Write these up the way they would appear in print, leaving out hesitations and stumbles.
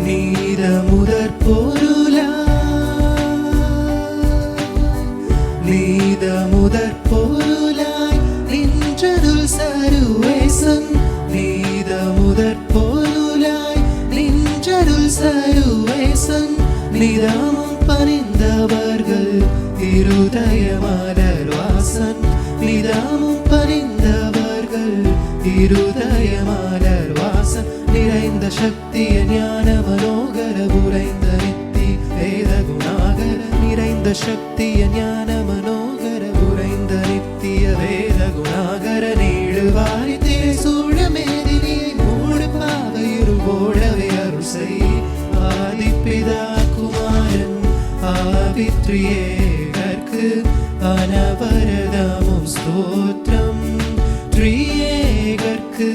நீத முதற் பொருளாய் நீத முதற் பொருளாய் நின்றருள் சருவேசன் நீத முதற் பொருளாய் நின்றருள் சருவேசன் நிதாமம் பணிந்தவர்கள் இருதய மலர் வாசன் நிதாமம் பணிந்தவர்கள் இருதய மலர் வாசன் நிறைந்த சக்திய ஞான மனோகர உறைந்த நித்தி வேத குணாகர நிறைந்த சக்திய ஞான மனோகர உறைந்த நித்திய வேத குணாகர நீடு வாரித்தே சூழமேதினியை மூடு பாவையுரு ஓடவே அருள் செய் ஆதிப்பிதா குமாரன் ஆவித்ரியேகர்க்கு அனவரதமும் ஸ்தோத்திரம் த்ரியேகர்க்கு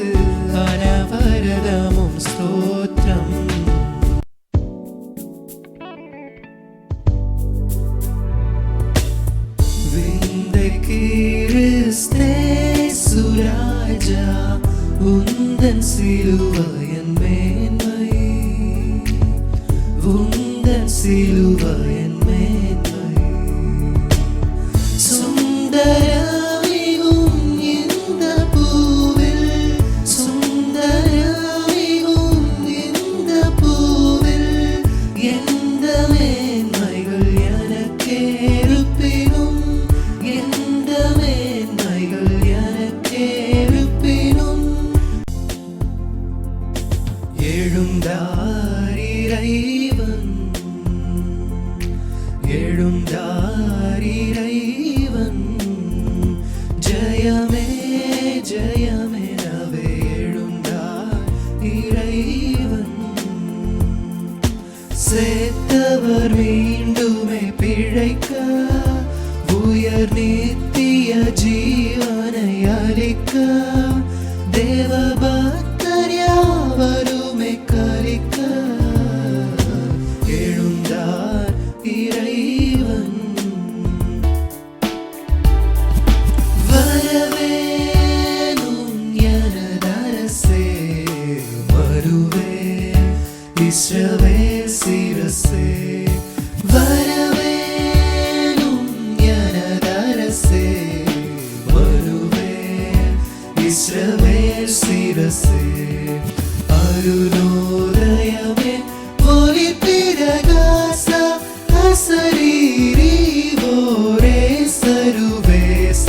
அனவரதமும் ஸ்தோத்திரம் கிறிஸ்தே சுராஜா உந்தன் சிலுவையின் மேன்மை உந்தன் சிலுவையின் மேன்மை சுந்தரமிகும் இந்த பூவில் சுந்தரமிகும் இந்த பூவில் எந்த மேன்மைகள் எனக்கே இருப்பினும் எந்த மேன்மைகள் எனக்கே இருப்பினும் எழுந்தாரிரைவன் எழுந்தாரிரைவன் ஜெயமே ஜெயமெனவே எழுந்தார் இறைவன் சேர்த்தவர் மீண்டுமே பிழைக்க உயர் நித்திய ஜீவனை அளிக்க தேவபக்தர் யாவருமே கலிக்க எழுந்தார் இறைவன் வரவேணும் எனதரசே வருவே இஸ்ரவேல் சிரசே வரவேணும் எனதரசே வருவே இஸ்ரவேல் சிரசே அருணோதயமே ஒளி பிரகாச அசரீரி ஓரே சருவேச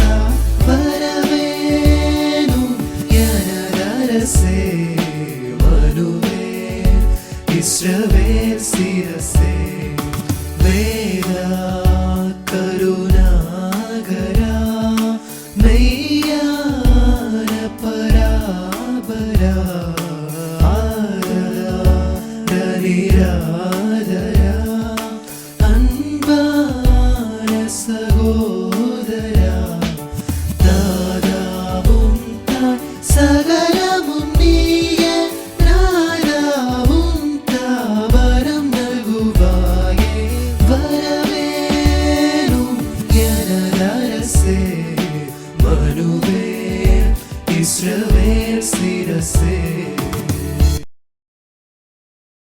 வரவேணும் எனதரசே வருவே இஸ்ரவேல் சிரசே வேதா கருணாகரா மெய்யான பராபரா